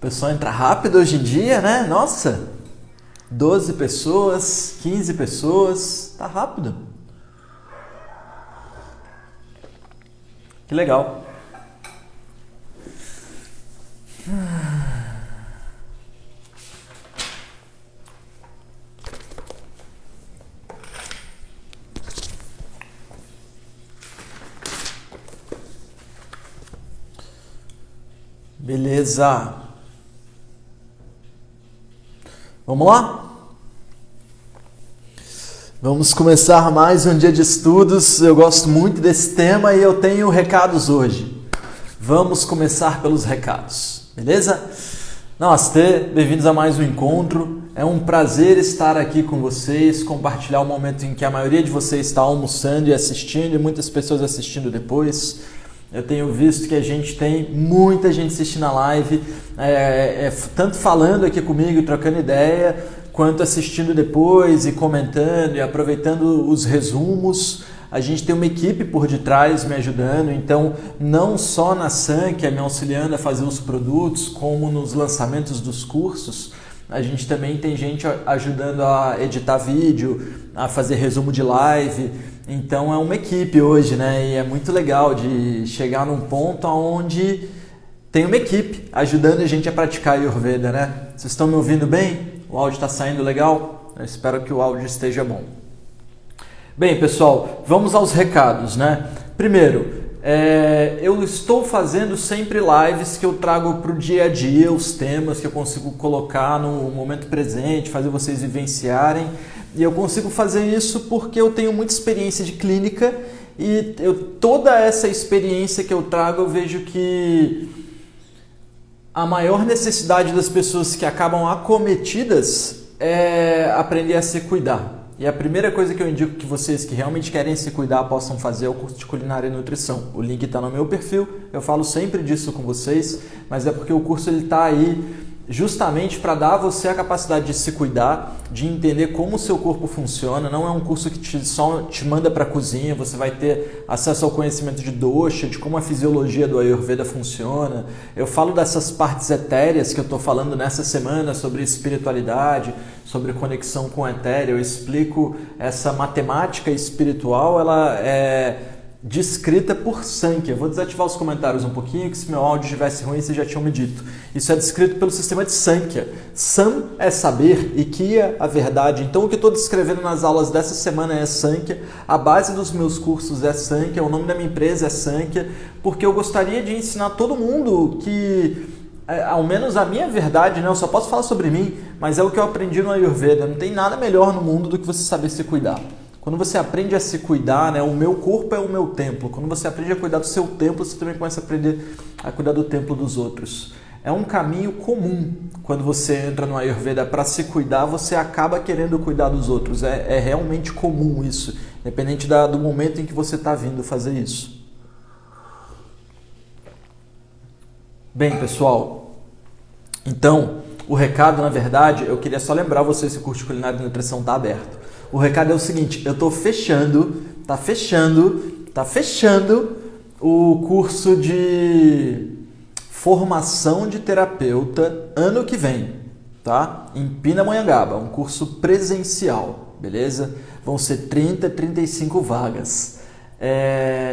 pessoal entra rápido hoje em dia, né? Nossa, 12 pessoas, 15 pessoas, tá rápido. Que legal. Beleza. Vamos lá? Vamos começar mais um dia de estudos. Eu gosto muito desse tema e eu tenho recados hoje. Vamos começar pelos recados, beleza? Namastê, bem-vindos a mais um encontro. É um prazer estar aqui com vocês, compartilhar o momento em que a maioria de vocês está almoçando e assistindo e muitas pessoas assistindo depois. Eu tenho visto que a gente tem muita gente assistindo a live, tanto falando aqui comigo, trocando ideia, quanto assistindo depois e comentando e aproveitando os resumos. A gente tem uma equipe por detrás me ajudando, então não só na Sankhya me auxiliando a fazer os produtos, como nos lançamentos dos cursos, a gente também tem gente ajudando a editar vídeo, a fazer resumo de live. Então é uma equipe hoje, né? E é muito legal de chegar num ponto onde tem uma equipe ajudando a gente a praticar Ayurveda, né? Vocês estão me ouvindo bem? O áudio está saindo legal? Eu espero que o áudio esteja bom. Bem, pessoal, vamos aos recados, né? Primeiro, eu estou fazendo sempre lives que eu trago para o dia a dia, os temas que eu consigo colocar no momento presente, fazer vocês vivenciarem. E eu consigo fazer isso porque eu tenho muita experiência de clínica e toda essa experiência que eu trago, eu vejo que a maior necessidade das pessoas que acabam acometidas é aprender a se cuidar. E a primeira coisa que eu indico que vocês que realmente querem se cuidar possam fazer é o curso de Culinária e Nutrição. O link está no meu perfil, eu falo sempre disso com vocês, mas é porque o curso está aí justamente para dar a você a capacidade de se cuidar, de entender como o seu corpo funciona. Não é um curso que só te manda para a cozinha, você vai ter acesso ao conhecimento de dosha, de como a fisiologia do Ayurveda funciona. Eu falo dessas partes etéreas que eu estou falando nessa semana, sobre espiritualidade, sobre conexão com o etéreo. Eu explico essa matemática espiritual, ela é descrita por Sankhya. Vou desativar os comentários um pouquinho, que se meu áudio estivesse ruim, vocês já tinham me dito. Isso é descrito pelo sistema de Sankhya. Sam é saber e Kya a verdade. Então o que eu estou descrevendo nas aulas dessa semana é Sankhya, a base dos meus cursos é Sankhya, o nome da minha empresa é Sankhya, porque eu gostaria de ensinar todo mundo que, ao menos a minha verdade, né? Eu só posso falar sobre mim, mas é o que eu aprendi no Ayurveda. Não tem nada melhor no mundo do que você saber se cuidar. Quando você aprende a se cuidar, né, o meu corpo é o meu templo. Quando você aprende a cuidar do seu templo, você também começa a aprender a cuidar do templo dos outros. É um caminho comum. Quando você entra no Ayurveda para se cuidar, você acaba querendo cuidar dos outros. É realmente comum isso, independente do momento em que você está vindo fazer isso. Bem, pessoal, então, o recado, na verdade, eu queria só lembrar vocês que o curso de Culinária e Nutrição está aberto. O recado é o seguinte, eu estou fechando o curso de formação de terapeuta ano que vem, tá? Em Pindamonhangaba, um curso presencial, beleza? Vão ser 35 vagas.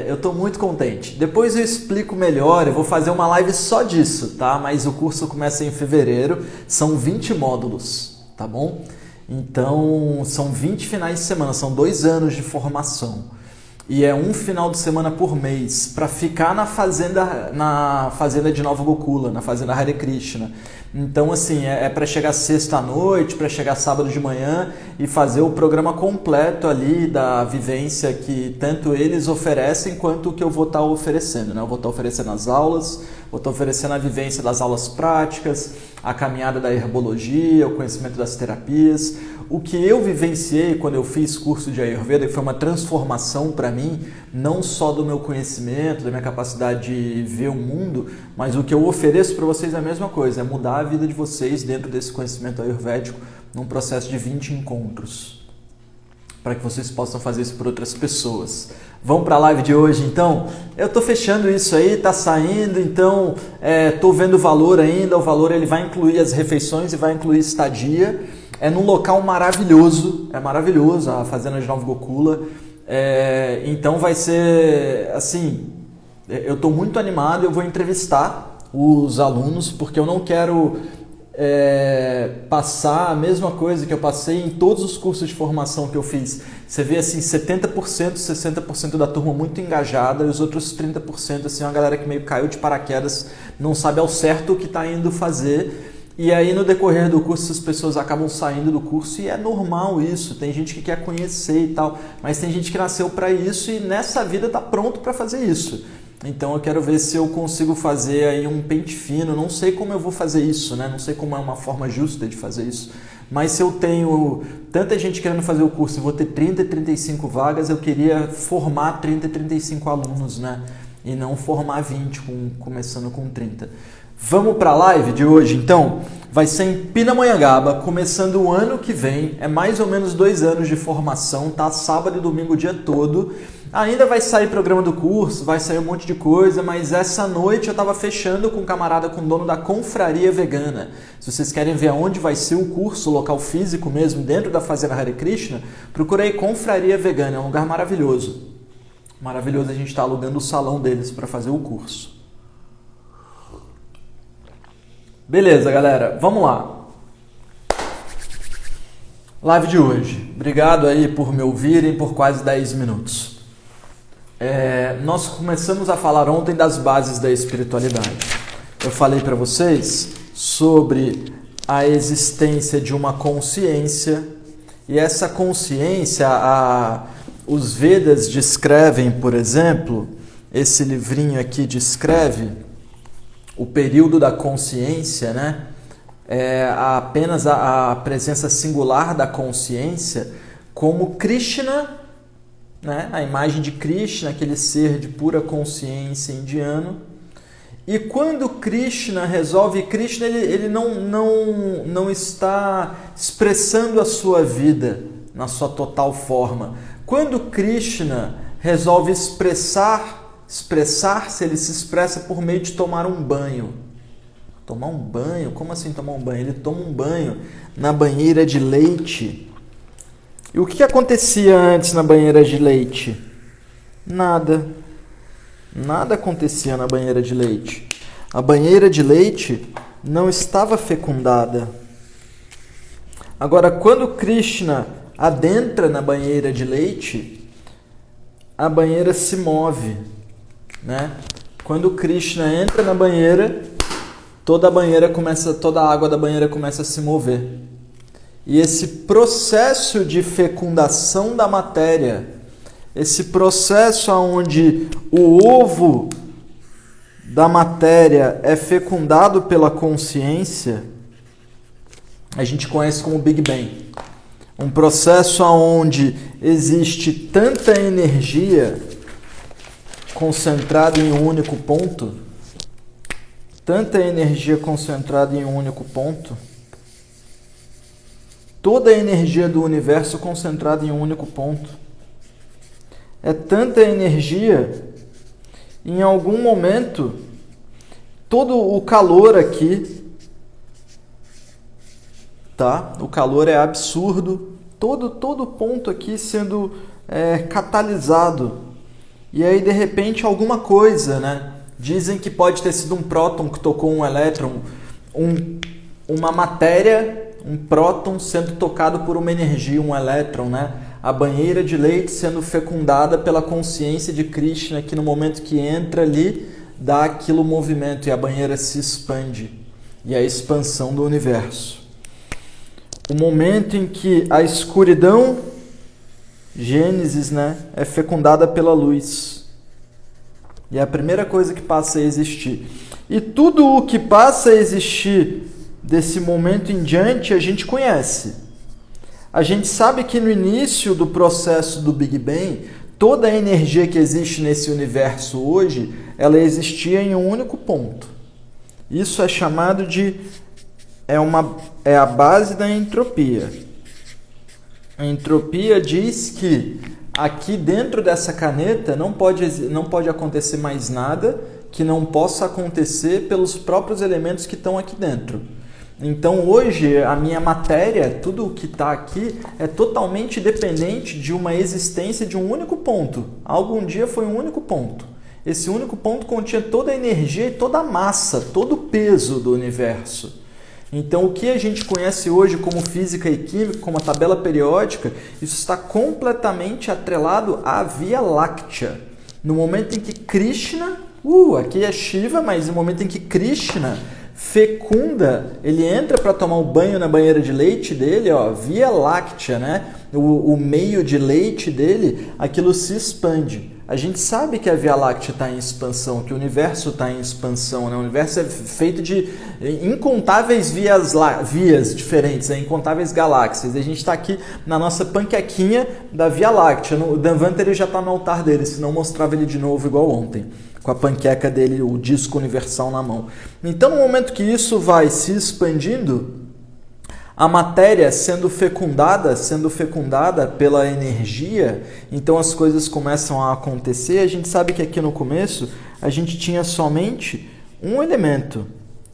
Eu estou muito contente. Depois eu explico melhor, eu vou fazer uma live só disso, tá? Mas o curso começa em fevereiro, são 20 módulos, tá bom? Então, são 20 finais de semana, são 2 anos de formação. E é um final de semana por mês para ficar na fazenda de Nova Gokula, na fazenda Hare Krishna. Então, assim, é para chegar sexta à noite, para chegar sábado de manhã e fazer o programa completo ali da vivência que tanto eles oferecem quanto o que eu vou estar oferecendo, né? Eu vou estar oferecendo as aulas, vou estar oferecendo a vivência das aulas práticas, a caminhada da herbologia, o conhecimento das terapias. O que eu vivenciei quando eu fiz curso de Ayurveda, que foi uma transformação para mim, não só do meu conhecimento, da minha capacidade de ver o mundo, mas o que eu ofereço para vocês é a mesma coisa, é mudar a vida de vocês dentro desse conhecimento ayurvédico num processo de 20 encontros, para que vocês possam fazer isso por outras pessoas. Vamos para a live de hoje, então? Eu estou fechando isso aí, está saindo, então estou vendo o valor ainda. O valor ele vai incluir as refeições e vai incluir estadia. É num local maravilhoso, é maravilhoso, a Fazenda de Nova Gokula. Então vai ser, assim, eu estou muito animado, eu vou entrevistar os alunos, porque eu não quero passar a mesma coisa que eu passei em todos os cursos de formação que eu fiz. Você vê assim, 70%, 60% da turma muito engajada e os outros 30% assim, uma galera que meio caiu de paraquedas, não sabe ao certo o que está indo fazer. E aí no decorrer do curso as pessoas acabam saindo do curso e é normal isso. Tem gente que quer conhecer e tal, mas tem gente que nasceu para isso e nessa vida está pronto para fazer isso. Então eu quero ver se eu consigo fazer aí um pente fino. Não sei como eu vou fazer isso, né? Não sei como é uma forma justa de fazer isso. Mas se eu tenho tanta gente querendo fazer o curso e vou ter 30 e 35 vagas, eu queria formar 30 e 35 alunos, né? E não formar 20, começando com 30. Vamos para a live de hoje, então? Vai ser em Pindamonhangaba, começando o ano que vem. É mais ou menos 2 anos de formação, tá? Sábado e domingo o dia todo. Ainda vai sair programa do curso, vai sair um monte de coisa, mas essa noite eu estava fechando com um camarada, com o dono da Confraria Vegana. Se vocês querem ver aonde vai ser o curso, o local físico mesmo, dentro da Fazenda Hare Krishna, procurei Confraria Vegana, é um lugar maravilhoso. Maravilhoso, a gente está alugando o salão deles para fazer o curso. Beleza, galera, vamos lá. Live de hoje. Obrigado aí por me ouvirem por quase 10 minutos. Nós começamos a falar ontem das bases da espiritualidade. Eu falei para vocês sobre a existência de uma consciência e essa consciência, os Vedas descrevem, por exemplo, esse livrinho aqui descreve o período da consciência, né? Apenas a presença singular da consciência como Krishna, né? A imagem de Krishna, aquele ser de pura consciência indiano. E quando Krishna resolve, Krishna ele não está expressando a sua vida na sua total forma. Quando Krishna resolve expressar-se, ele se expressa por meio de tomar um banho. Tomar um banho? Como assim tomar um banho? Ele toma um banho na banheira de leite. E o que acontecia antes na banheira de leite? Nada. Nada acontecia na banheira de leite. A banheira de leite não estava fecundada. Agora, quando Krishna adentra na banheira de leite, a banheira se move, né? Quando Krishna entra na banheira, toda a água da banheira começa a se mover. E esse processo de fecundação da matéria, esse processo onde o ovo da matéria é fecundado pela consciência, a gente conhece como Big Bang. Um processo onde existe tanta energia concentrada em um único ponto, toda a energia do universo concentrada em um único ponto. É tanta energia, em algum momento, todo o calor aqui, tá? O calor é absurdo, todo ponto aqui sendo catalisado. E aí, de repente, alguma coisa, né? Dizem que pode ter sido um próton que tocou um elétron, uma matéria, um próton sendo tocado por uma energia, um elétron, né? A banheira de leite sendo fecundada pela consciência de Krishna, que no momento que entra ali, dá aquilo movimento e a banheira se expande. E a expansão do universo. O momento em que a escuridão, Gênesis, né, é fecundada pela luz. E é a primeira coisa que passa a existir. E tudo o que passa a existir desse momento em diante, a gente conhece. A gente sabe que no início do processo do Big Bang, toda a energia que existe nesse universo hoje, ela existia em um único ponto. Isso é chamado de... é a base da entropia. A entropia diz que aqui dentro dessa caneta não pode acontecer mais nada que não possa acontecer pelos próprios elementos que estão aqui dentro. Então hoje a minha matéria, tudo o que está aqui, é totalmente dependente de uma existência de um único ponto. Algum dia foi um único ponto. Esse único ponto continha toda a energia e toda a massa, todo o peso do universo. Então o que a gente conhece hoje como física e química, como a tabela periódica, isso está completamente atrelado à Via Láctea. No momento em que Krishna, aqui é Shiva, mas no momento em que Krishna fecunda, ele entra para tomar o banho na banheira de leite dele, Via Láctea, né? O meio de leite dele, aquilo se expande. A gente sabe que a Via Láctea está em expansão, que o universo está em expansão, né? O universo é feito de incontáveis vias diferentes, né? Incontáveis galáxias. E a gente está aqui na nossa panquequinha da Via Láctea. O Dhanvantari já está no altar dele, senão mostrava ele de novo igual ontem, com a panqueca dele, o disco universal na mão. Então, no momento que isso vai se expandindo, a matéria sendo fecundada pela energia, então as coisas começam a acontecer. A gente sabe que aqui no começo a gente tinha somente um elemento,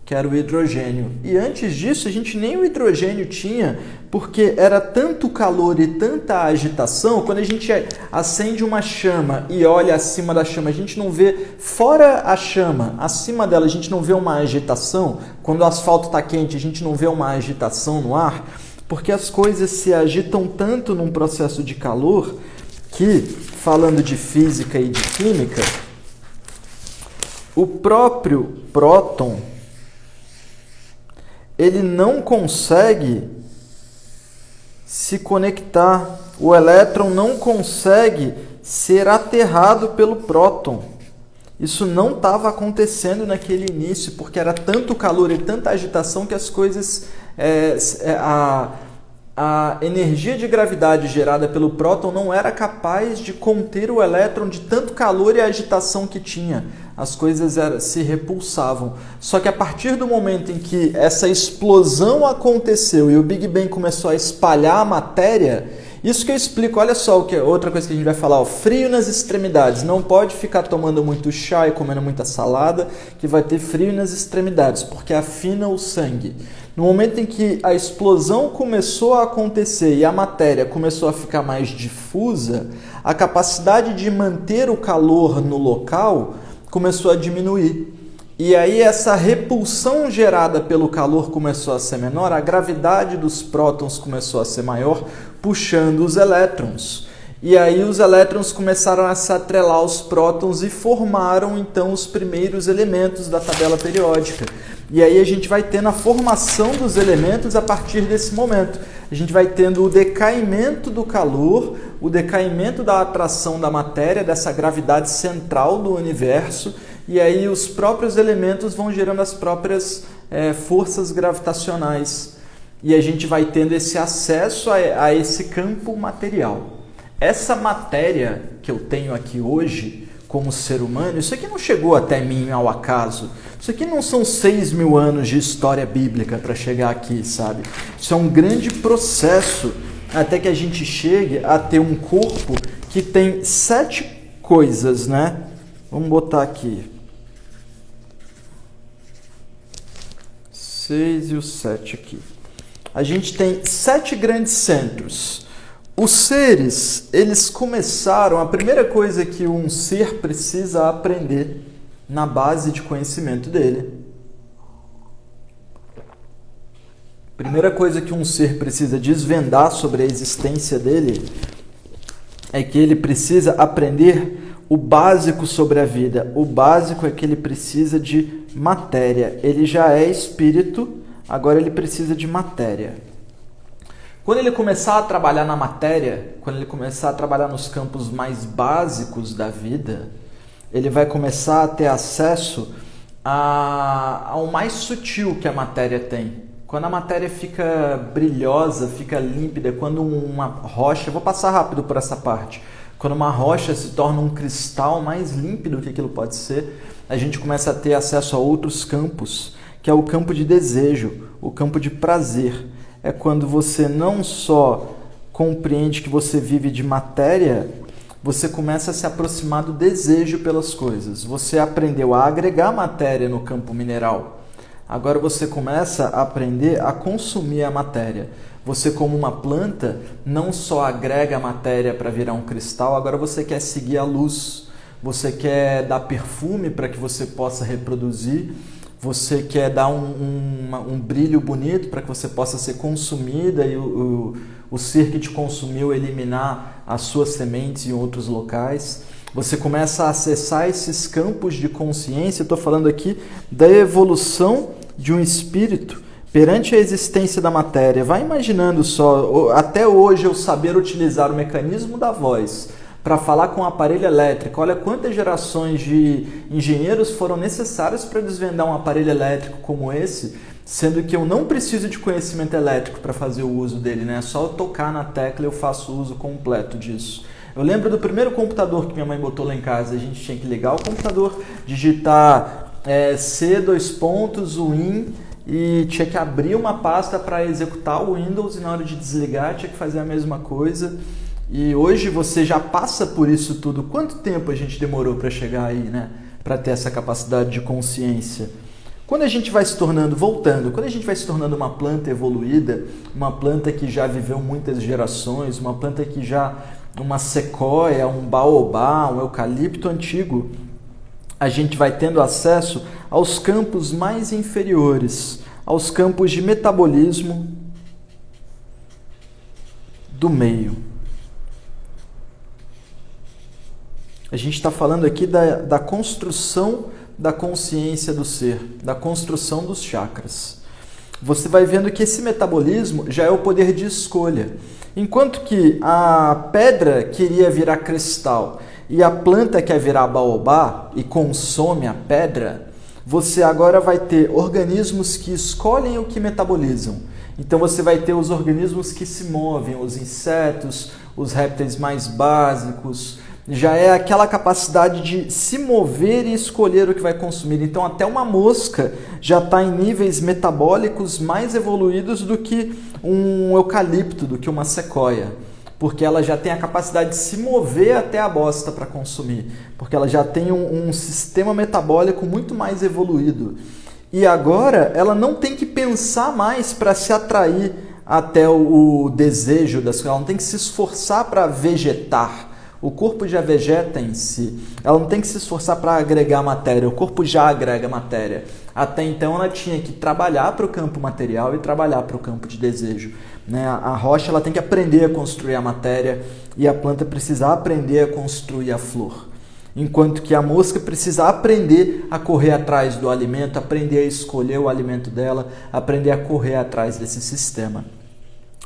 que era o hidrogênio. E antes disso a gente nem o hidrogênio tinha, porque era tanto calor e tanta agitação. Quando a gente acende uma chama e olha acima da chama, a gente não vê, fora a chama, acima dela, a gente não vê uma agitação. Quando o asfalto está quente, a gente não vê uma agitação no ar, porque as coisas se agitam tanto num processo de calor que, falando de física e de química, o próprio próton, ele não consegue se conectar. O elétron não consegue ser aterrado pelo próton. Isso não estava acontecendo naquele início, porque era tanto calor e tanta agitação que as coisas... A energia de gravidade gerada pelo próton não era capaz de conter o elétron de tanto calor e agitação que tinha. As coisas se repulsavam. Só que a partir do momento em que essa explosão aconteceu e o Big Bang começou a espalhar a matéria, isso que eu explico, olha só, outra coisa que a gente vai falar, frio nas extremidades. Não pode ficar tomando muito chá e comendo muita salada, que vai ter frio nas extremidades, porque afina o sangue. No momento em que a explosão começou a acontecer e a matéria começou a ficar mais difusa, a capacidade de manter o calor no local começou a diminuir. E aí essa repulsão gerada pelo calor começou a ser menor, a gravidade dos prótons começou a ser maior, puxando os elétrons. E aí os elétrons começaram a se atrelar aos prótons e formaram então os primeiros elementos da tabela periódica. E aí a gente vai tendo a formação dos elementos a partir desse momento. A gente vai tendo o decaimento do calor, o decaimento da atração da matéria, dessa gravidade central do universo, e aí os próprios elementos vão gerando as próprias forças gravitacionais. E a gente vai tendo esse acesso a esse campo material. Essa matéria que eu tenho aqui hoje, como ser humano, isso aqui não chegou até mim ao acaso. Isso aqui não são 6.000 anos de história bíblica para chegar aqui, sabe? Isso é um grande processo até que a gente chegue a ter um corpo que tem 7 coisas, né? Vamos botar aqui. 6 e o 7 aqui. A gente tem 7 grandes centros. Os seres, eles começaram... A primeira coisa que um ser precisa aprender na base de conhecimento dele. Primeira coisa que um ser precisa desvendar sobre a existência dele é que ele precisa aprender o básico sobre a vida. O básico é que ele precisa de matéria. Ele já é espírito, agora ele precisa de matéria. Quando ele começar a trabalhar na matéria, quando ele começar a trabalhar nos campos mais básicos da vida, ele vai começar a ter acesso ao mais sutil que a matéria tem. Quando a matéria fica brilhosa, fica límpida, quando uma rocha... Vou passar rápido por essa parte. Quando uma rocha se torna um cristal mais límpido que aquilo pode ser, a gente começa a ter acesso a outros campos, que é o campo de desejo, o campo de prazer. É quando você não só compreende que você vive de matéria, você começa a se aproximar do desejo pelas coisas. Você aprendeu a agregar matéria no campo mineral. Agora você começa a aprender a consumir a matéria. Você, como uma planta, não só agrega a matéria para virar um cristal, agora você quer seguir a luz. Você quer dar perfume para que você possa reproduzir. Você quer dar um brilho bonito para que você possa ser consumida e o ser que te consumiu eliminar as suas sementes em outros locais. Você começa a acessar esses campos de consciência. Estou falando aqui da evolução de um espírito perante a existência da matéria. Vai imaginando só, até hoje eu saber utilizar o mecanismo da voz para falar com um aparelho elétrico. Olha quantas gerações de engenheiros foram necessárias para desvendar um aparelho elétrico como esse, sendo que eu não preciso de conhecimento elétrico para fazer o uso dele, né? É só eu tocar na tecla e eu faço o uso completo disso. Eu lembro do primeiro computador que minha mãe botou lá em casa. A gente tinha que ligar o computador, digitar C:\win e tinha que abrir uma pasta para executar o Windows, e na hora de desligar tinha que fazer a mesma coisa. E hoje você já passa por isso tudo. Quanto tempo a gente demorou para chegar aí, né? Para ter essa capacidade de consciência? Quando a gente vai se tornando, quando a gente vai se tornando uma planta evoluída, uma planta que já viveu muitas gerações, uma planta que já, uma sequoia, um baobá, um eucalipto antigo, a gente vai tendo acesso aos campos mais inferiores, aos campos de metabolismo do meio. A gente está falando aqui da construção da consciência do ser, da construção dos chakras. Você vai vendo que esse metabolismo já é o poder de escolha. Enquanto que a pedra queria virar cristal e a planta quer virar baobá e consome a pedra, você agora vai ter organismos que escolhem o que metabolizam. Então você vai ter os organismos que se movem, os insetos, os répteis mais básicos. Já é aquela capacidade de se mover e escolher o que vai consumir. Então até uma mosca já está em níveis metabólicos mais evoluídos do que um eucalipto, do que uma sequoia. Porque ela já tem a capacidade de se mover até a bosta para consumir. Porque ela já tem um sistema metabólico muito mais evoluído. E agora ela não tem que pensar mais para se atrair até o desejo das coisas. Ela não tem que se esforçar para vegetar. O corpo já vegeta em si. Ela não tem que se esforçar para agregar matéria. O corpo já agrega matéria. Até então ela tinha que trabalhar para o campo material e trabalhar para o campo de desejo. A rocha ela tem que aprender a construir a matéria e a planta precisa aprender a construir a flor. Enquanto que a mosca precisa aprender a correr atrás do alimento, aprender a escolher o alimento dela, aprender a correr atrás desse sistema.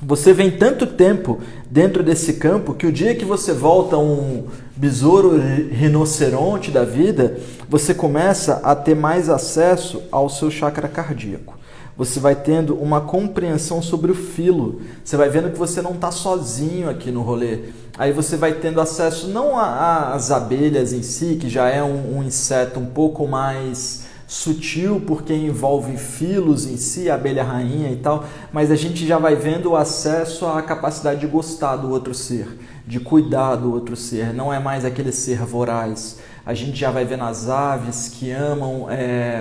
Você vem tanto tempo dentro desse campo que o dia que você volta um besouro rinoceronte da vida, você começa a ter mais acesso ao seu chakra cardíaco. Você vai tendo uma compreensão sobre o filo. Você vai vendo que você não está sozinho aqui no rolê. Aí você vai tendo acesso não às abelhas em si, que já é um inseto um pouco mais sutil, porque envolve filos em si, a abelha rainha e tal, mas a gente já vai vendo o acesso à capacidade de gostar do outro ser, de cuidar do outro ser. Não é mais aquele ser voraz. A gente já vai vendo as aves que amam,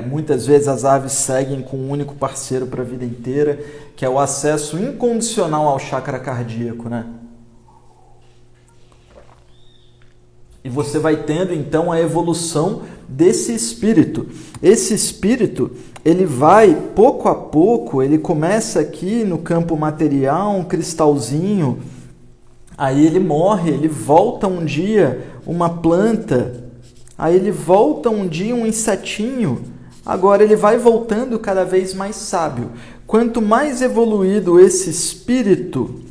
muitas vezes as aves seguem com um único parceiro para a vida inteira, que é o acesso incondicional ao chakra cardíaco, né? E você vai tendo então a evolução desse espírito. Esse espírito, ele vai pouco a pouco, ele começa aqui no campo material, um cristalzinho, aí ele morre, ele volta um dia uma planta, aí ele volta um dia um insetinho, agora ele vai voltando cada vez mais sábio. Quanto mais evoluído esse espírito,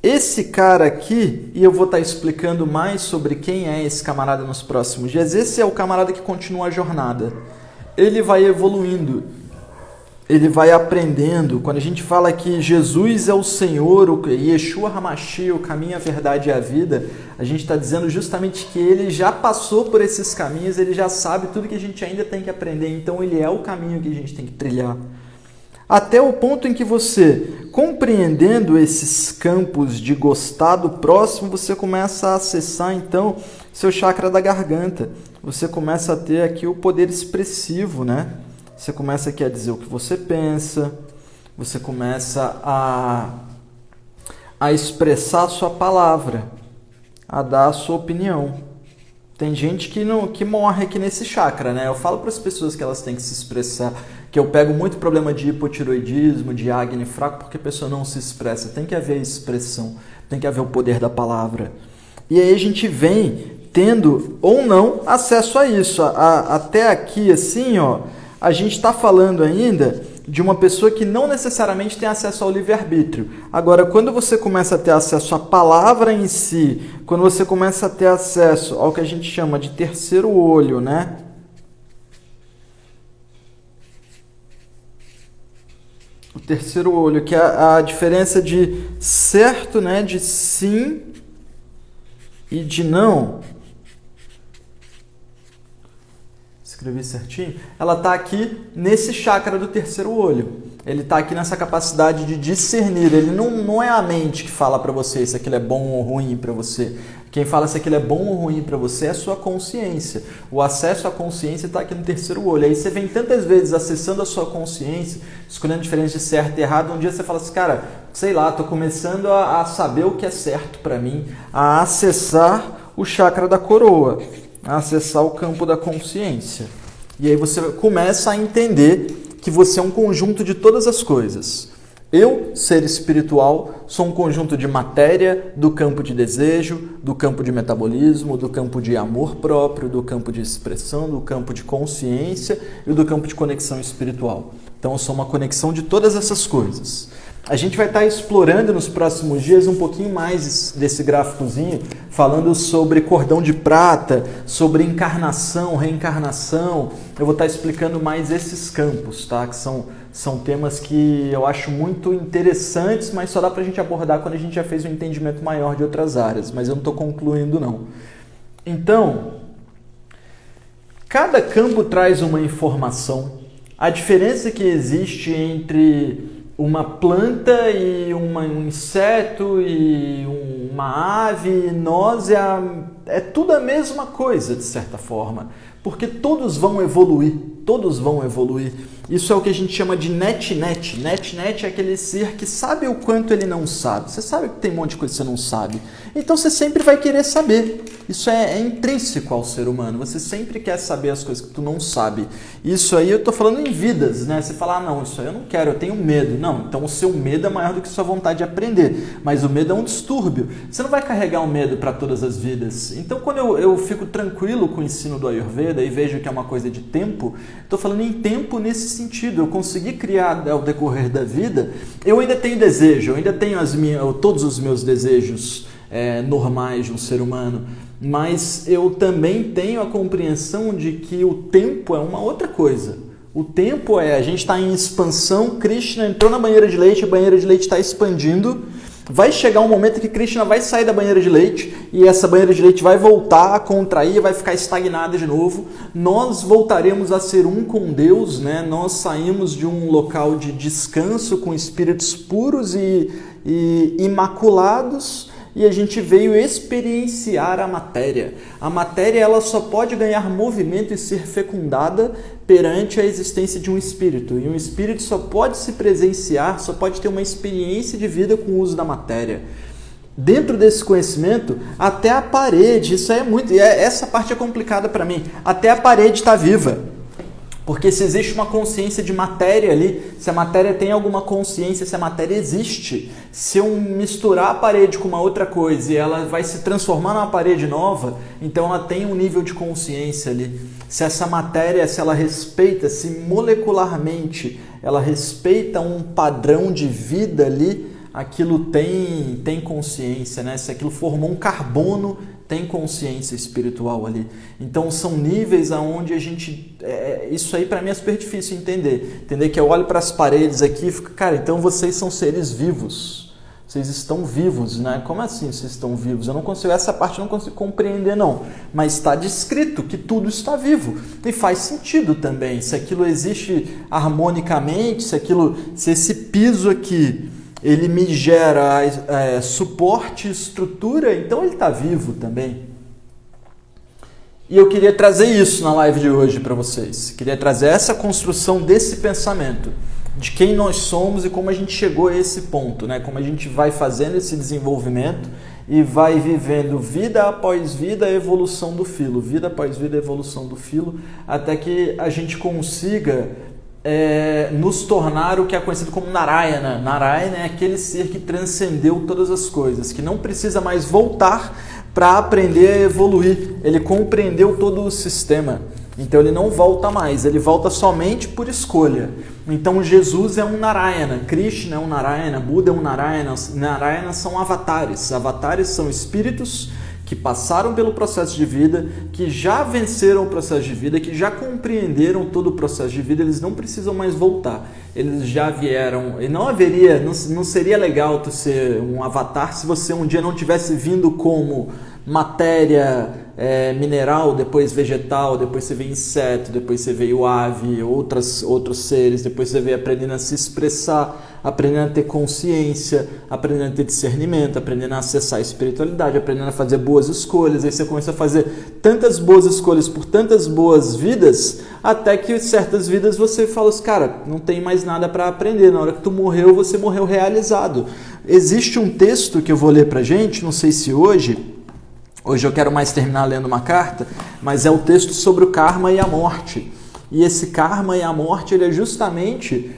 esse cara aqui, e eu vou estar explicando mais sobre quem é esse camarada nos próximos dias, esse é o camarada que continua a jornada. Ele vai evoluindo, ele vai aprendendo. Quando a gente fala que Jesus é o Senhor, o Yeshua HaMashiach, o caminho, a verdade e a vida, a gente está dizendo justamente que ele já passou por esses caminhos, ele já sabe tudo que a gente ainda tem que aprender, então ele é o caminho que a gente tem que trilhar. até o ponto em que você, compreendendo esses campos de gostar do próximo, você começa a acessar, então, seu chakra da garganta. Você começa a ter aqui o poder expressivo, né? Você começa aqui a dizer o que você pensa, você começa a expressar a sua palavra, a dar a sua opinião. Tem gente que morre aqui nesse chakra, né? Eu falo para as pessoas que elas têm que se expressar, que eu pego muito problema de hipotiroidismo, de acne fraco, porque a pessoa não se expressa. Tem que haver expressão, tem que haver o poder da palavra. E aí a gente vem tendo ou não acesso a isso. Até aqui, assim, ó, a gente está falando ainda de uma pessoa que não necessariamente tem acesso ao livre-arbítrio. Agora, quando você começa a ter acesso à palavra em si, quando você começa a ter acesso ao que a gente chama de terceiro olho, né? O terceiro olho, que é a diferença de certo, né? De sim e de não. Escrevi certinho, ela está aqui nesse chakra do terceiro olho. Ele está aqui nessa capacidade de discernir. Ele não é a mente que fala para você se aquilo é bom ou ruim para você. Quem fala se aquilo é bom ou ruim para você é a sua consciência. O acesso à consciência está aqui no terceiro olho. Aí você vem tantas vezes acessando a sua consciência, escolhendo a diferença de certo e errado. Um dia você fala assim, cara, sei lá, estou começando a saber o que é certo para mim, a acessar o chakra da coroa, a acessar o campo da consciência. E aí você começa a entender que você é um conjunto de todas as coisas. Eu, ser espiritual, sou um conjunto de matéria, do campo de desejo, do campo de metabolismo, do campo de amor próprio, do campo de expressão, do campo de consciência e do campo de conexão espiritual. Então eu sou uma conexão de todas essas coisas. A gente vai estar explorando nos próximos dias um pouquinho mais desse gráficozinho, falando sobre cordão de prata, sobre encarnação, reencarnação. Eu vou estar explicando mais esses campos, tá? Que são temas que eu acho muito interessantes, mas só dá pra gente abordar quando a gente já fez um entendimento maior de outras áreas, mas eu não estou concluindo não. Então, cada campo traz uma informação. A diferença que existe entre uma planta e um inseto e uma ave, nós é tudo a mesma coisa, de certa forma, porque todos vão evoluir, todos vão evoluir. Isso é o que a gente chama de net-net. Net-net é aquele ser que sabe o quanto ele não sabe. Você sabe que tem um monte de coisa que você não sabe. Então você sempre vai querer saber. Isso é intrínseco ao ser humano. Você sempre quer saber as coisas que tu não sabe. Isso aí eu estou falando em vidas, né? Você fala, não, isso aí eu não quero, eu tenho medo. Não, então o seu medo é maior do que sua vontade de aprender. Mas o medo é um distúrbio. Você não vai carregar o medo para todas as vidas. Então quando eu fico tranquilo com o ensino do Ayurveda e vejo que é uma coisa de tempo, estou falando em tempo nesse sentido. Eu consegui criar ao decorrer da vida, eu ainda tenho desejo, eu ainda tenho todos os meus desejos normais de um ser humano, mas eu também tenho a compreensão de que o tempo é uma outra coisa. O tempo a gente está em expansão, Krishna entrou na banheira de leite, a banheira de leite está expandindo, vai chegar um momento que Krishna vai sair da banheira de leite e essa banheira de leite vai voltar a contrair, vai ficar estagnada de novo. Nós voltaremos a ser um com Deus, né? Nós saímos de um local de descanso com espíritos puros e imaculados e a gente veio experienciar a matéria. A matéria ela só pode ganhar movimento e ser fecundada perante a existência de um espírito. E um espírito só pode se presenciar, só pode ter uma experiência de vida com o uso da matéria. Dentro desse conhecimento, até a parede, isso é muito... Essa parte é complicada para mim. Até a parede está viva. Porque se existe uma consciência de matéria ali, se a matéria tem alguma consciência, se a matéria existe, se eu misturar a parede com uma outra coisa e ela vai se transformar numa parede nova, então ela tem um nível de consciência ali. Se essa matéria, se ela respeita, se molecularmente ela respeita um padrão de vida ali, aquilo tem consciência, né? Se aquilo formou um carbono, tem consciência espiritual ali. Então são níveis aonde a gente... isso aí para mim é super difícil entender. Entender que eu olho para as paredes aqui e fico, cara, então vocês são seres vivos. Vocês estão vivos, né? Como assim vocês estão vivos? Eu não consigo, essa parte eu não consigo compreender, não. Mas está descrito que tudo está vivo. E faz sentido também. Se aquilo existe harmonicamente, se esse piso aqui, ele me gera suporte, estrutura, então ele está vivo também. E eu queria trazer isso na live de hoje para vocês. Queria trazer essa construção desse pensamento, de quem nós somos e como a gente chegou a esse ponto, né? Como a gente vai fazendo esse desenvolvimento e vai vivendo vida após vida a evolução do filo, vida após vida a evolução do filo, até que a gente consiga nos tornar o que é conhecido como Narayana. Narayana é aquele ser que transcendeu todas as coisas, que não precisa mais voltar para aprender a evoluir. Ele compreendeu todo o sistema. Então ele não volta mais, ele volta somente por escolha. Então Jesus é um Narayana, Krishna é um Narayana, Buda é um Narayana. Narayana são avatares. Avatares são espíritos que passaram pelo processo de vida, que já venceram o processo de vida, que já compreenderam todo o processo de vida, eles não precisam mais voltar. Eles já vieram, e não seria legal tu ser um avatar se você um dia não tivesse vindo como matéria mineral, depois vegetal, depois você veio inseto, depois você veio ave, outros seres, depois você veio aprendendo a se expressar, aprendendo a ter consciência, aprendendo a ter discernimento, aprendendo a acessar a espiritualidade, aprendendo a fazer boas escolhas. Aí você começa a fazer tantas boas escolhas por tantas boas vidas, até que certas vidas você fala assim, cara, não tem mais nada para aprender. Na hora que tu morreu, você morreu realizado. Existe um texto que eu vou ler pra gente, não sei se hoje eu quero mais terminar lendo uma carta, mas é o texto sobre o karma e a morte. E esse karma e a morte, ele é justamente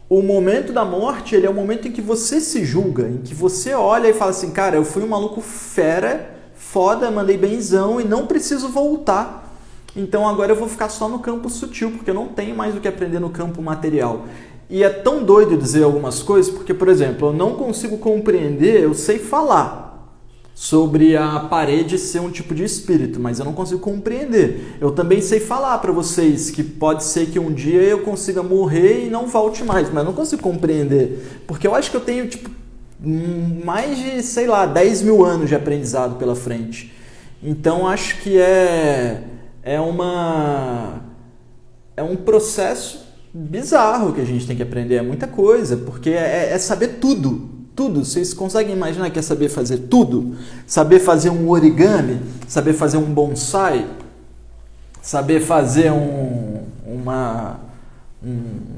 o momento da morte, ele é o momento em que você se julga, em que você olha e fala assim, cara, eu fui um maluco fera, foda, mandei benzão e não preciso voltar. Então agora eu vou ficar só no campo sutil, porque eu não tenho mais o que aprender no campo material. E é tão doido dizer algumas coisas, porque, por exemplo, eu não consigo compreender, eu sei falar sobre a parede ser um tipo de espírito, mas eu não consigo compreender. Eu também sei falar para vocês que pode ser que um dia eu consiga morrer e não volte mais, mas eu não consigo compreender, porque eu acho que eu tenho mais de, 10 mil anos de aprendizado pela frente. Então acho que é um processo bizarro que a gente tem que aprender, é muita coisa, porque é saber tudo. Tudo, vocês conseguem imaginar que é saber fazer tudo? Saber fazer um origami, saber fazer um bonsai, saber fazer um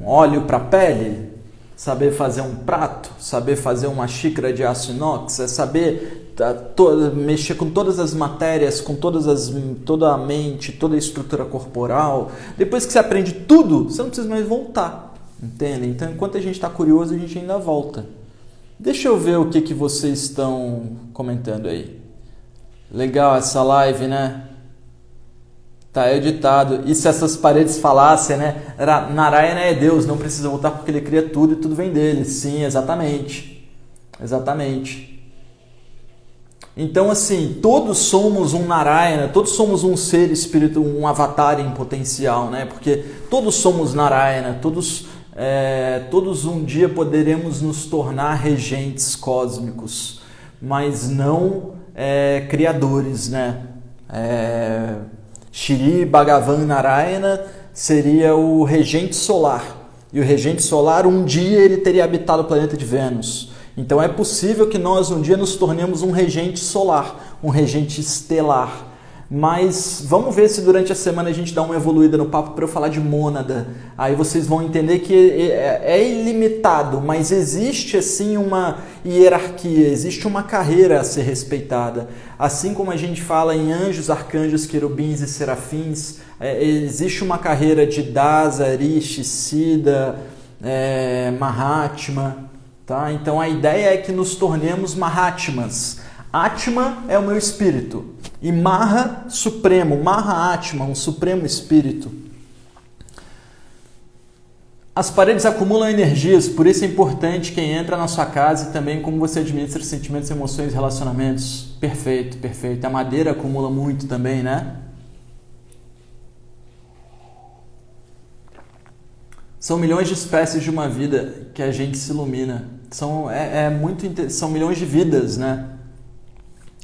óleo para pele, saber fazer um prato, saber fazer uma xícara de aço inox, é saber mexer com todas as matérias, com toda a mente, toda a estrutura corporal. Depois que você aprende tudo, você não precisa mais voltar, entende? Então, enquanto a gente está curioso, a gente ainda volta. Deixa eu ver o que vocês estão comentando aí. Legal essa live, né? Tá editado. E se essas paredes falassem, né? Narayana é Deus, não precisa voltar porque ele cria tudo e tudo vem dele. Sim, exatamente. Exatamente. Então, assim, todos somos um Narayana, todos somos um ser espírito, um avatar em potencial, né? Porque todos somos Narayana, todos um dia poderemos nos tornar regentes cósmicos, mas não criadores, né? Shri Bhagavan Narayana seria o regente solar, e o regente solar um dia ele teria habitado o planeta de Vênus. Então é possível que nós um dia nos tornemos um regente solar, um regente estelar. Mas vamos ver se durante a semana a gente dá uma evoluída no papo para eu falar de mônada. Aí vocês vão entender que é ilimitado, mas existe assim uma hierarquia, existe uma carreira a ser respeitada. Assim como a gente fala em anjos, arcanjos, querubins e serafins, existe uma carreira de Dasa, Rishi, Siddha, Mahatma. Tá? Então a ideia é que nos tornemos Mahatmas. Atma é o meu espírito. E Maha, supremo. Maha Atma, um supremo espírito. As paredes acumulam energias, por isso é importante quem entra na sua casa e também como você administra sentimentos, emoções e relacionamentos. Perfeito, perfeito. A madeira acumula muito também, né? São milhões de espécies de uma vida que a gente se ilumina. São milhões de vidas, né?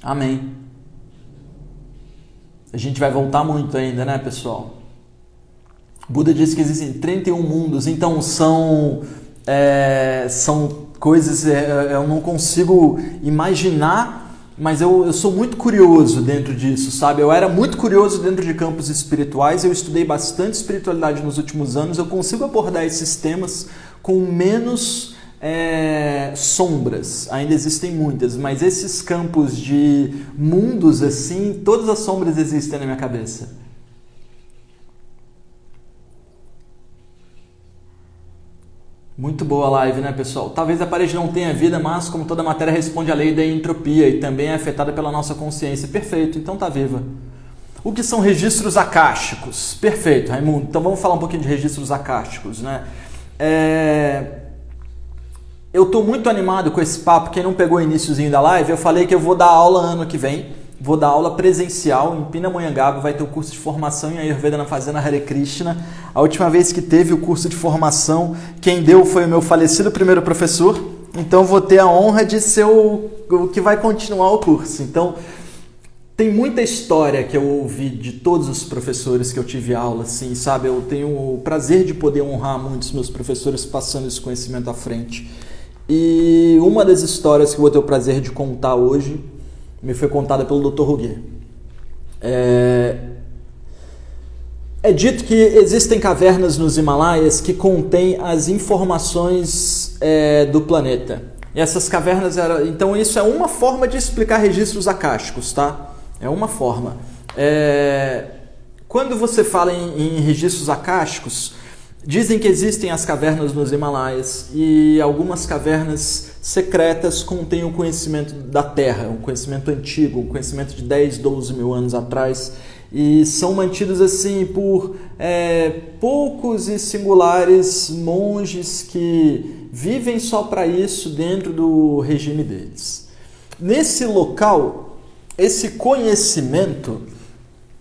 Amém. A gente vai voltar muito ainda, né, pessoal? Buda disse que existem 31 mundos, então são coisas eu não consigo imaginar, mas eu sou muito curioso dentro disso, sabe? Eu era muito curioso dentro de campos espirituais, eu estudei bastante espiritualidade nos últimos anos, eu consigo abordar esses temas com menos sombras. Ainda existem muitas, mas esses campos de mundos assim, todas as sombras existem na minha cabeça. Muito boa a live, né, pessoal? Talvez a parede não tenha vida, mas como toda matéria responde à lei da entropia e também é afetada pela nossa consciência. Perfeito, então tá viva. O que são registros acásticos? Perfeito, Raimundo. Então vamos falar um pouquinho de registros acásticos, né? Eu tô muito animado com esse papo. Quem não pegou o iniciozinho da live, eu falei que eu vou dar aula ano que vem. Vou dar aula presencial em Pindamonhangaba, vai ter o curso de formação em Ayurveda na Fazenda Hare Krishna. A última vez que teve o curso de formação, quem deu foi o meu falecido primeiro professor, então vou ter a honra de ser o que vai continuar o curso. Então, tem muita história que eu ouvi de todos os professores que eu tive aula, assim, sabe? Eu tenho o prazer de poder honrar muitos meus professores passando esse conhecimento à frente. E uma das histórias que eu vou ter o prazer de contar hoje me foi contada pelo Dr. Ruguer. É dito que existem cavernas nos Himalaias que contêm as informações do planeta. E essas cavernas eram... Então isso é uma forma de explicar registros acásticos, tá? É uma forma. Quando você fala em registros acásticos, dizem que existem as cavernas nos Himalaias e algumas cavernas secretas contêm o conhecimento da Terra, um conhecimento antigo, um conhecimento de 10, 12 mil anos atrás, e são mantidos assim por poucos e singulares monges que vivem só para isso dentro do regime deles. Nesse local, esse conhecimento,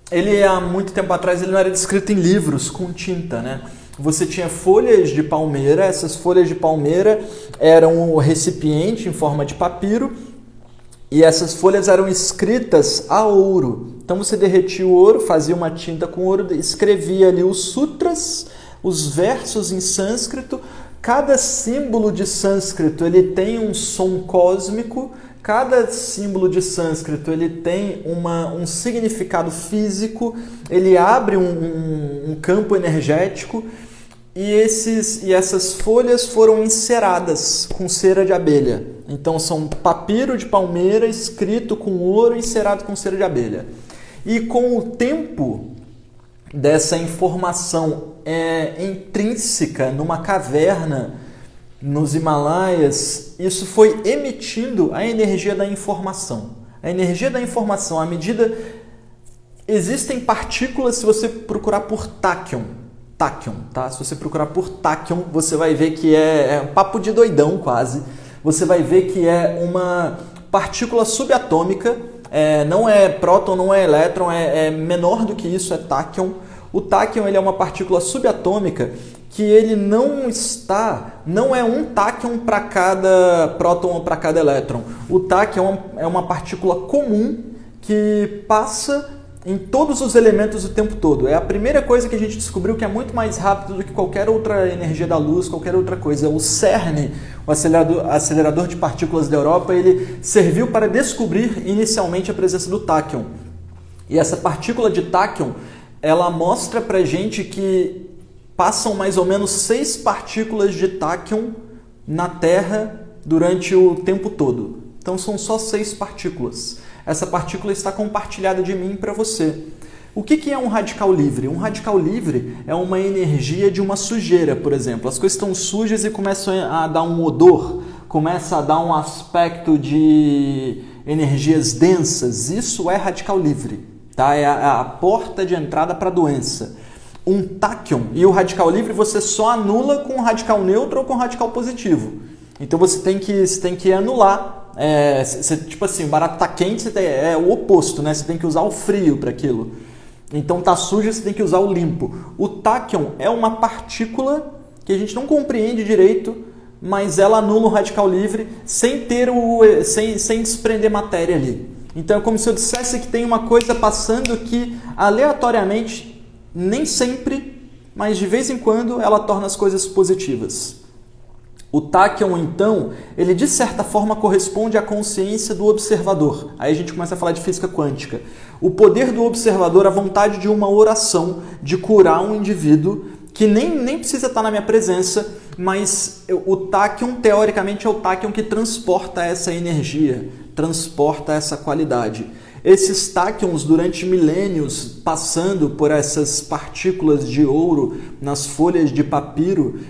ele há muito tempo atrás ele não era descrito em livros com tinta, né? Você tinha folhas de palmeira, essas folhas de palmeira eram um recipiente em forma de papiro e essas folhas eram escritas a ouro. Então você derretia o ouro, fazia uma tinta com ouro, escrevia ali os sutras, os versos em sânscrito. Cada símbolo de sânscrito ele tem um som cósmico, cada símbolo de sânscrito ele tem um significado físico, ele abre um campo energético e essas folhas foram enceradas com cera de abelha. Então são papiro de palmeira escrito com ouro encerado com cera de abelha. E com o tempo dessa informação intrínseca numa caverna nos Himalaias, isso foi emitindo a energia da informação. A energia da informação, à medida... Existem partículas, se você procurar por táquion, tá? Se você procurar por táquion, você vai ver que é um papo de doidão quase. Você vai ver que é uma partícula subatômica, não é próton, não é elétron, é menor do que isso, é táquion. O táquion ele é uma partícula subatômica que ele não é um táquion para cada próton ou para cada elétron. O táquion é uma partícula comum que passa em todos os elementos o tempo todo. É a primeira coisa que a gente descobriu que é muito mais rápido do que qualquer outra energia da luz, qualquer outra coisa. O CERN, o acelerador de partículas da Europa, ele serviu para descobrir inicialmente a presença do táquion. E essa partícula de táquion, ela mostra pra gente que passam mais ou menos 6 partículas de táquion na Terra durante o tempo todo. Então são só 6 partículas. Essa partícula está compartilhada de mim para você. O que é um radical livre? Um radical livre é uma energia de uma sujeira, por exemplo. As coisas estão sujas e começam a dar um odor, começa a dar um aspecto de energias densas. Isso é radical livre, tá? É a porta de entrada para a doença. Um táquion e o radical livre você só anula com o radical neutro ou com o radical positivo. Então você tem que anular. Tipo assim, o barato tá quente, é o oposto, né? Você tem que usar o frio para aquilo. Então tá sujo, você tem que usar o limpo. O táquion é uma partícula que a gente não compreende direito, mas ela anula o radical livre sem desprender matéria ali. Então é como se eu dissesse que tem uma coisa passando que aleatoriamente, nem sempre, mas de vez em quando, ela torna as coisas positivas. O tachyon, então, ele de certa forma corresponde à consciência do observador. Aí a gente começa a falar de física quântica. O poder do observador, a vontade de uma oração, de curar um indivíduo que nem precisa estar na minha presença, mas o tachyon, teoricamente, é o tachyon que transporta essa energia, transporta essa qualidade. Esses tachyons, durante milênios, passando por essas partículas de ouro nas folhas de papiro,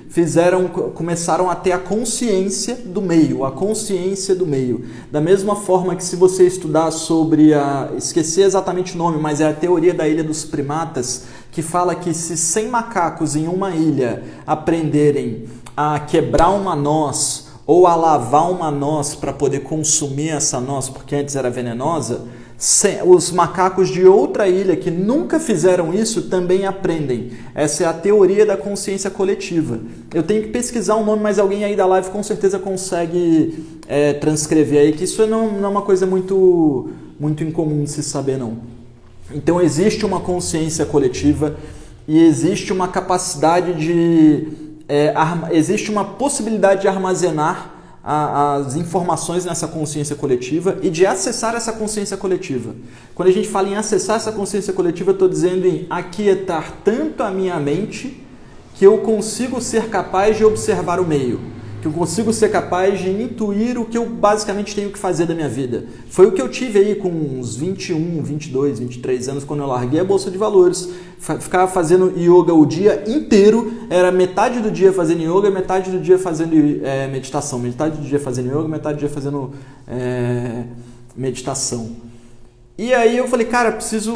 começaram a ter a consciência do meio, a consciência do meio. Da mesma forma que se você estudar sobre esqueci exatamente o nome, mas é a teoria da ilha dos primatas, que fala que se 100 macacos em uma ilha aprenderem a quebrar uma noz ou a lavar uma noz para poder consumir essa noz, porque antes era venenosa, os macacos de outra ilha que nunca fizeram isso também aprendem. Essa é a teoria da consciência coletiva. Eu tenho que pesquisar o nome, mas alguém aí da live com certeza consegue transcrever aí, que isso não é uma coisa muito incomum de se saber, não. Então existe uma consciência coletiva e existe uma capacidade existe uma possibilidade de armazenar as informações nessa consciência coletiva e de acessar essa consciência coletiva. Quando a gente fala em acessar essa consciência coletiva, eu estou dizendo em aquietar tanto a minha mente que eu consigo ser capaz de observar o meio, que eu consigo ser capaz de intuir o que eu basicamente tenho que fazer da minha vida. Foi o que eu tive aí com uns 21, 22, 23 anos, quando eu larguei a Bolsa de Valores. Ficava fazendo yoga o dia inteiro, era metade do dia fazendo yoga, metade do dia fazendo meditação, metade do dia fazendo yoga, metade do dia fazendo meditação. E aí eu falei, cara, preciso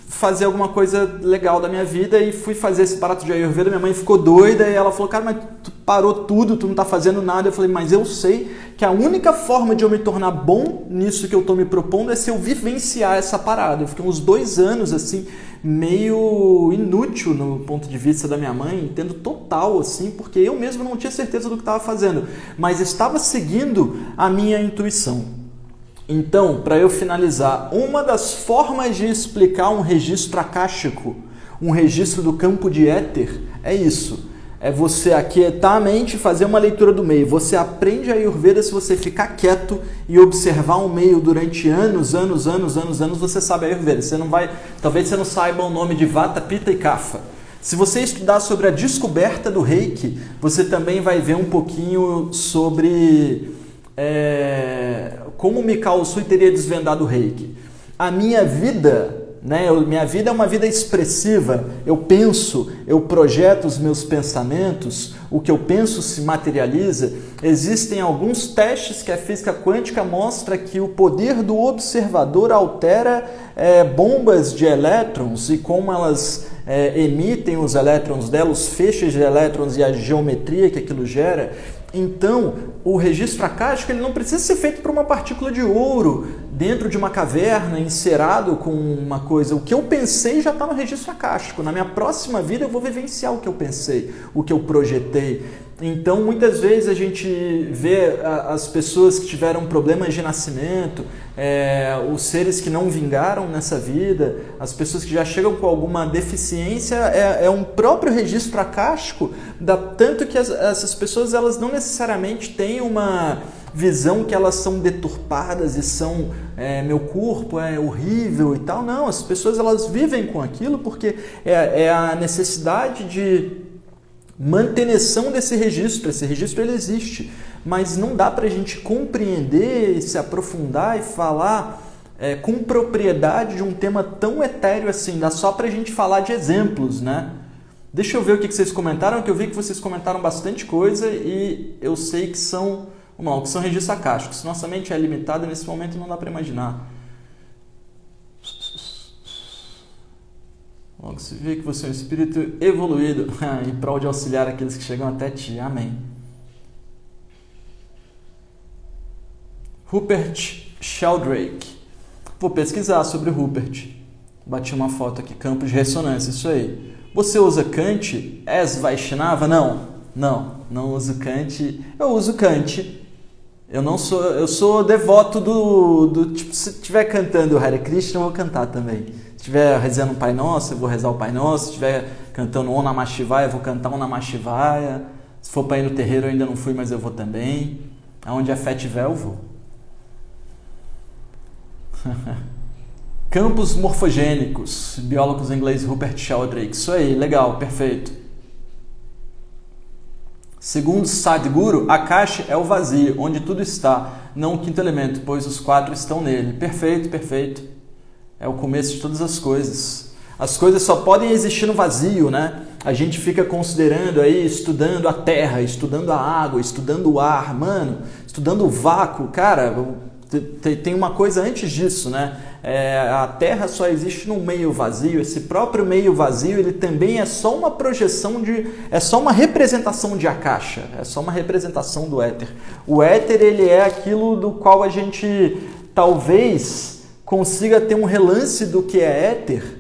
fazer alguma coisa legal da minha vida, e fui fazer esse barato de Ayurveda. Minha mãe ficou doida e ela falou, cara, mas tu parou tudo, tu não tá fazendo nada. Eu falei, mas eu sei que a única forma de eu me tornar bom nisso que eu tô me propondo é se eu vivenciar essa parada. Eu fiquei uns 2 anos assim, meio inútil no ponto de vista da minha mãe, entendo total assim, porque eu mesmo não tinha certeza do que estava fazendo, mas estava seguindo a minha intuição. Então, para eu finalizar, uma das formas de explicar um registro akáshico, um registro do campo de éter, é isso. É você aquietar a mente e fazer uma leitura do meio. Você aprende a Ayurveda se você ficar quieto e observar o meio durante anos, você sabe a Ayurveda. Talvez você não saiba o nome de Vata, Pitta e Kapha. Se você estudar sobre a descoberta do Reiki, você também vai ver um pouquinho sobre como Mikao Usui teria desvendado o Reiki. A minha vida, minha vida é uma vida expressiva. Eu penso, eu projeto os meus pensamentos, o que eu penso se materializa. Existem alguns testes que a física quântica mostra que o poder do observador altera bombas de elétrons e como elas emitem os elétrons dela, os feixes de elétrons e a geometria que aquilo gera. Então, o registro akáshico ele não precisa ser feito por uma partícula de ouro dentro de uma caverna, encerado com uma coisa. O que eu pensei já está no registro akáshico. Na minha próxima vida eu vou vivenciar o que eu pensei, o que eu projetei. Então, muitas vezes a gente vê as pessoas que tiveram problemas de nascimento, os seres que não vingaram nessa vida, as pessoas que já chegam com alguma deficiência, é um próprio registro akáshico, tanto que essas pessoas elas não necessariamente têm uma visão que elas são deturpadas e são meu corpo é horrível e tal. Não, as pessoas elas vivem com aquilo porque é a necessidade de manutenção desse registro. Esse registro ele existe, mas não dá para a gente compreender, se aprofundar e falar com propriedade de um tema tão etéreo assim. Dá só para a gente falar de exemplos, né? Deixa eu ver o que vocês comentaram, que eu vi que vocês comentaram bastante coisa e eu sei que são registros akásticos. Nossa mente é limitada nesse momento, não dá para imaginar. Logo se vê que você é um espírito evoluído em prol de auxiliar aqueles que chegam até ti. Amém. Rupert Sheldrake. Vou pesquisar sobre Rupert. Bati uma foto aqui, campo de ressonância, isso aí. Você usa Kant? És Vaishnava? Não, Não uso Kant. Eu uso Kant. Eu sou devoto do tipo, se estiver cantando o Hare Krishna, eu vou cantar também. Se estiver rezando o Pai Nosso, eu vou rezar o Pai Nosso. Se estiver cantando Om Namah Shivaya, eu vou cantar Om Namah Shivaya. Se for para ir no terreiro, eu ainda não fui, mas eu vou também. Aonde a fé tiver, eu vou. Campos morfogênicos, biólogos em inglês Rupert Sheldrake. Isso aí, legal, perfeito. Segundo Sadhguru, Akash é o vazio, onde tudo está, não o quinto elemento, pois os 4 estão nele. Perfeito, perfeito. É o começo de todas as coisas. As coisas só podem existir no vazio, né? A gente fica considerando aí, estudando a terra, estudando a água, estudando o ar, mano, estudando o vácuo. Cara, tem uma coisa antes disso, né? A Terra só existe num meio vazio. Esse próprio meio vazio, ele também é só uma projeção é só uma representação de Akasha, é só uma representação do éter. O éter, ele é aquilo do qual a gente talvez consiga ter um relance do que é éter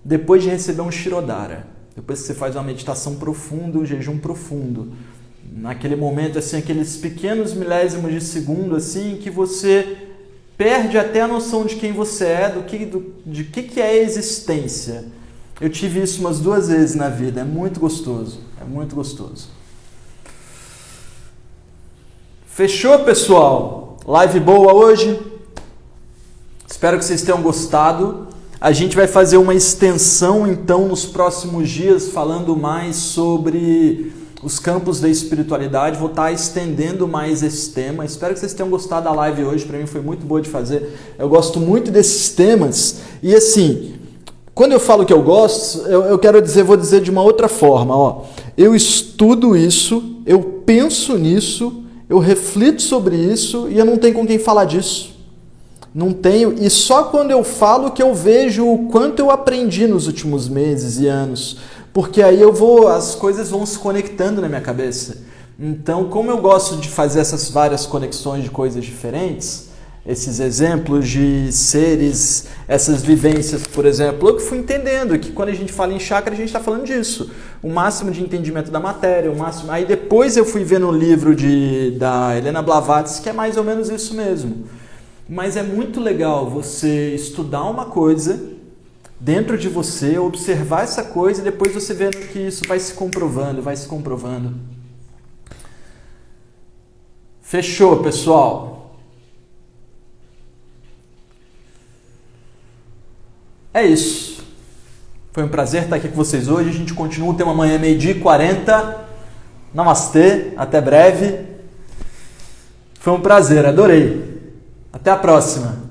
depois de receber um Shirodhara. Depois que você faz uma meditação profunda, um jejum profundo. Naquele momento, assim, aqueles pequenos milésimos de segundo, assim, que você perde até a noção de quem você é, de que é a existência. Eu tive isso umas 2 vezes na vida, é muito gostoso, é muito gostoso. Fechou, pessoal? Live boa hoje? Espero que vocês tenham gostado. A gente vai fazer uma extensão, então, nos próximos dias, falando mais sobre os campos da espiritualidade. Vou estar estendendo mais esse tema. Espero que vocês tenham gostado da live hoje. Para mim foi muito boa de fazer. Eu gosto muito desses temas. E assim, quando eu falo que eu gosto, vou dizer de uma outra forma. Ó. Eu estudo isso, eu penso nisso, eu reflito sobre isso e eu não tenho com quem falar disso. Não tenho, e só quando eu falo que eu vejo o quanto eu aprendi nos últimos meses e anos, porque aí as coisas vão se conectando na minha cabeça. Então, como eu gosto de fazer essas várias conexões de coisas diferentes, esses exemplos de seres, essas vivências, por exemplo, eu que fui entendendo que quando a gente fala em chakra, a gente está falando disso, o máximo de entendimento da matéria, o máximo. Aí depois eu fui ver no livro da Helena Blavatsky, que é mais ou menos isso mesmo. Mas é muito legal você estudar uma coisa dentro de você, observar essa coisa e depois você vendo que isso vai se comprovando, Fechou, pessoal? É isso. Foi um prazer estar aqui com vocês hoje. A gente continua o tema amanhã, 12h40. Namastê, até breve. Foi um prazer, adorei. Até a próxima!